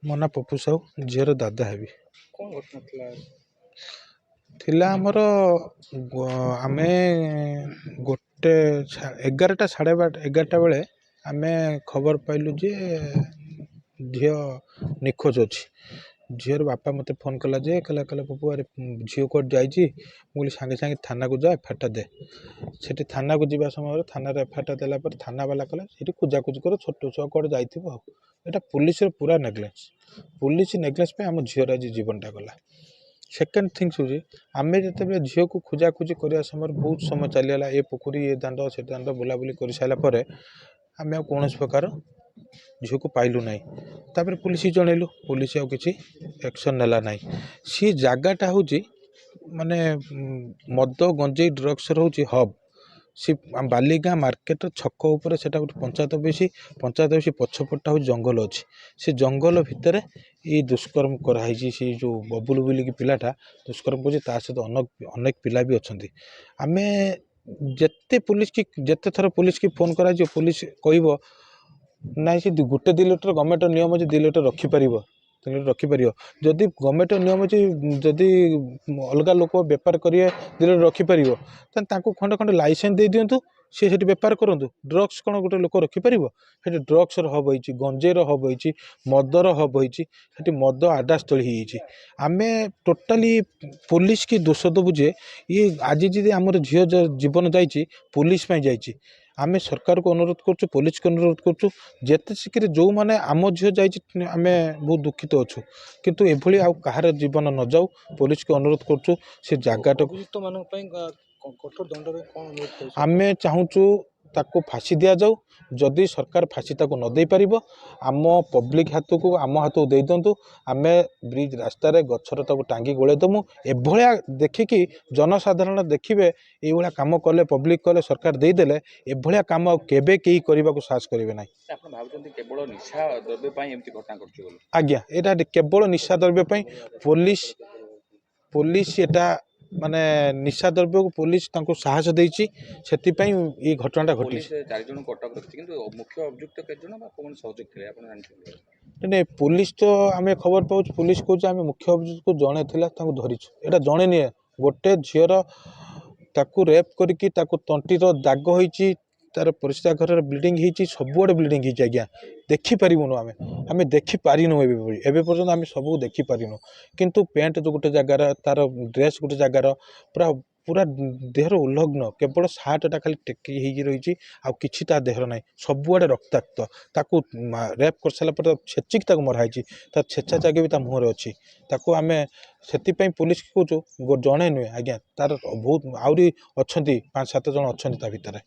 ମୋ ନା ପପୁ ସାହୁ, ଝିଅର ଦାଦା ହେବି। କ'ଣ ଘଟଣା ଥିଲା ଆମର ଆମେ ଗୋଟେ 11ଟା ସାଢ଼େ 11ଟା ବେଳେ ଆମେ ଖବର ପାଇଲୁ ଯେ ଝିଅ ନିଖୋଜ ଅଛି। ଝିଅର ବାପା ମୋତେ ଫୋନ୍ କଲା ଯେ କହିଲା ପପୁ ଆରେ ଝିଅ କୁଆଡ଼େ ଯାଇଛି। ମୁଁ କହିଲି ସାଙ୍ଗେ ସାଙ୍ଗେ ଥାନାକୁ ଯା, ଏଫଆଇଆର୍ଟା ଦେ। ସେଠି ଥାନାକୁ ଯିବା ସମୟରେ ଥାନାରେ ଏଫଆଇଆର୍ଟା ଦେଲା ପରେ ଥାନାବାଲା କଲା ସେଠି ଖୋଜାଖୋଜି କର, ଛୋଟ ଛୁଆ କୁଆଡ଼େ ଯାଇଥିବ। ଆଉ ଏଇଟା ପୁଲିସର ପୁରା ନେଗ୍ଲେନ୍ସ। ପୁଲିସ ନେଗ୍ଲେନ୍ସ ପାଇଁ ଆମ ଝିଅର ଆଜି ଜୀବନଟା ଗଲା। ସେକେଣ୍ଡ ଥିଙ୍ଗସ୍ ହେଉଛି ଆମେ ଯେତେବେଳେ ଝିଅକୁ ଖୋଜାଖୋଜି କରିବା ସମୟରେ ବହୁତ ସମୟ ଚାଲିଗଲା, ଏ ପୋଖରୀ ଏ ଦାଣ୍ଡ ସେ ଦାଣ୍ଡ ବୁଲାବୁଲି କରିସାରିଲା ପରେ ଆମେ ଆଉ କୌଣସି ପ୍ରକାର ଝିଅକୁ ପାଇଲୁ ନାହିଁ। ତାପରେ ପୁଲିସକୁ ଜଣେଇଲୁ, ପୁଲିସ ଆଉ କିଛି ଆକ୍ସନ୍ ନେଲା ନାହିଁ। ସେ ଜାଗାଟା ହେଉଛି ମାନେ ମଦ ଗଞ୍ଜେଇ ଡ୍ରଗ୍ସର ହେଉଛି ହବ୍। ସେ ବାଲିଗାଁ ମାର୍କେଟର ଛକ ଉପରେ ସେଇଟା ଗୋଟେ ପଞ୍ଚାୟତ ଅଫିସ୍ ପଛପଟଟା ହେଉଛି ଜଙ୍ଗଲ ଅଛି। ସେ ଜଙ୍ଗଲ ଭିତରେ ଏଇ ଦୁଷ୍କର୍ମ କରାହେଇଛି। ସେ ଯେଉଁ ବବୁଲ ବୋଲିକି ପିଲାଟା ଦୁଷ୍କର୍ମ କରୁଛି, ତା ସହିତ ଅନେକ ପିଲା ବି ଅଛନ୍ତି। ଆମେ ଯେତେ ଥର ପୁଲିସକି ଫୋନ୍ କରାଯିବ, ପୁଲିସ କହିବ ନାଇଁ ସେ ଗୋଟେ 2 ଲିଟର ଗଭର୍ଣ୍ଣମେଣ୍ଟ ନିୟମ ଅଛି 2 ଲିଟର ରଖିପାରିବ, 3 ଲିଟର ରଖିପାରିବ। ଯଦି ଗଭର୍ଣ୍ଣମେଣ୍ଟ ନିୟମ ଅଛି ଯଦି ଅଲଗା ଲୋକ ବେପାର କରିବେ 2 ଲିଟର ରଖିପାରିବ, ତାହେଲେ ତାଙ୍କୁ ଖଣ୍ଡେ ଲାଇସେନ୍ସ ଦେଇ ଦିଅନ୍ତୁ, ସିଏ ସେଠି ବେପାର କରନ୍ତୁ। ଡ୍ରଗ୍ସ କ'ଣ ଗୋଟେ ଲୋକ ରଖିପାରିବ? ସେଠି ଡ୍ରଗ୍ସର ହବ୍ ହେଇଛି, ଗଞ୍ଜେଇର ହବ୍ ହେଇଛି, ମଦର ହବ୍ ହେଇଛି। ସେଠି ମଦ ଆଡ୍ଡାସ୍ଥଳୀ ହେଇଯାଇଛି। ଆମେ ଟୋଟାଲି ପୋଲିସ କି ଦୋଷ ଦେବୁ ଯେ ଇଏ ଆଜି ଯଦି ଆମର ଝିଅ ଜୀବନ ଯାଇଛି ପୋଲିସ ପାଇଁ ଯାଇଛି। ଆମେ ସରକାରକୁ ଅନୁରୋଧ କରୁଛୁ, ପୋଲିସକୁ ଅନୁରୋଧ କରୁଛୁ, ଯେତେ ଶୀଘ୍ର ଯେଉଁମାନେ ଆମ ଝିଅ ଯାଇଛି ଆମେ ବହୁତ ଦୁଃଖିତ ଅଛୁ, କିନ୍ତୁ ଏଭଳି ଆଉ କାହାର ଜୀବନ ନ ଯାଉ ପୋଲିସକୁ ଅନୁରୋଧ କରୁଛୁ। ସେ ଜାଗାଟାକୁ କଠୋର ଦଣ୍ଡରେ କ'ଣ ଆମେ ଚାହୁଁଛୁ ତାକୁ ଫାଶୀ ଦିଆଯାଉ। ଯଦି ସରକାର ଫାଶୀ ତାକୁ ନ ଦେଇପାରିବ ଆମ ପବ୍ଲିକ ହାତକୁ ଆମ ହାତକୁ ଦେଇ ଦିଅନ୍ତୁ। ଆମେ ବ୍ରିଜ ରାସ୍ତାରେ ଗଛର ତାକୁ ଟାଙ୍ଗି ଗୋଳେଇ ଦେବୁ। ଏଭଳିଆ ଦେଖିକି ଜନସାଧାରଣ ଦେଖିବେ, ଏଇଭଳିଆ କାମ କଲେ ପବ୍ଲିକ କଲେ ସରକାର ଦେଇଦେଲେ ଏଭଳିଆ କାମ ଆଉ କେବେ କେହି କରିବାକୁ ସାହସ କରିବେ ନାହିଁ। ଆପଣ ଭାବୁଛନ୍ତି କେବଳ ନିଶା ଦ୍ରବ୍ୟ ପାଇଁ ଏମିତି ଘଟଣା ଘଟୁଛି ବୋଲି? ଆଜ୍ଞା, ଏଇଟା କେବଳ ନିଶା ଦ୍ରବ୍ୟ ପାଇଁ। ପୋଲିସ ଏଟା ମାନେ ନିଶା ଦ୍ରବ୍ୟକୁ ପୋଲିସ ତାଙ୍କୁ ସାହସ ଦେଇଛି, ସେଥିପାଇଁ ଏଇ ଘଟଣାଟା ଘଟିଛି। 4 ଜଣଙ୍କୁ ଅଟକ ରଖିଛି, କିନ୍ତୁ ମୁଖ୍ୟ ଅଭିଯୁକ୍ତ କେତେ ଜଣ ବା କୌଣସି ସହଯୋଗ ଥିଲେ ଆପଣ ଜାଣିଛନ୍ତି? ନାଇଁ, ପୋଲିସ ତ ଆମେ ଖବର ପାଉଛୁ, ପୋଲିସ କହୁଛି ଆମେ ମୁଖ୍ୟ ଅଭିଯୁକ୍ତକୁ ଜଣେ ଥିଲା ତାଙ୍କୁ ଧରିଛୁ। ଏଇଟା ଜଣେ ନିଏ, ଗୋଟେ ଝିଅର ତାକୁ ରେପ୍ କରିକି ତାକୁ ତଣ୍ଟିର ଦାଗ ହେଇଛି, ତାର ପରିସ୍ରା ଘରରେ ବ୍ଲିଡ଼ିଂ ହେଇଛି, ସବୁଆଡ଼େ ବ୍ଲିଡ଼ିଂ ହେଇଛି। ଆଜ୍ଞା, ଦେଖିପାରିବୁନୁ ଆମେ ଦେଖିପାରିନୁ ଏବେ ପର୍ଯ୍ୟନ୍ତ ଆମେ ସବୁ ଦେଖିପାରିନୁ। କିନ୍ତୁ ପ୍ୟାଣ୍ଟ ଗୋଟେ ଜାଗାର, ତାର ଡ୍ରେସ୍ ଗୋଟେ ଜାଗାର, ପୁରା ଦେହର ଉଲ୍ଲଗ୍ନ, କେବଳ ସାର୍ଟଟା ଖାଲି ଟେକି ହେଇକି ରହିଛି, ଆଉ କିଛି ତା ଦେହର ନାହିଁ। ସବୁଆଡ଼େ ରକ୍ତାକ୍ତ। ତାକୁ ରେପ୍ କରିସାରିଲା ପରେ ଛେଚିକି ତାକୁ ମରା ହେଇଛି, ତା ଛେଚା ଜାଗା ବି ତା ମୁହଁରେ ଅଛି। ତାକୁ ଆମେ ସେଥିପାଇଁ ପୋଲିସ କହୁଛୁ ଜଣେ ନୁହେଁ ଆଜ୍ଞା, ତାର ବହୁତ ଆହୁରି ଅଛନ୍ତି, 5-7 ଜଣ ଅଛନ୍ତି ତା ଭିତରେ।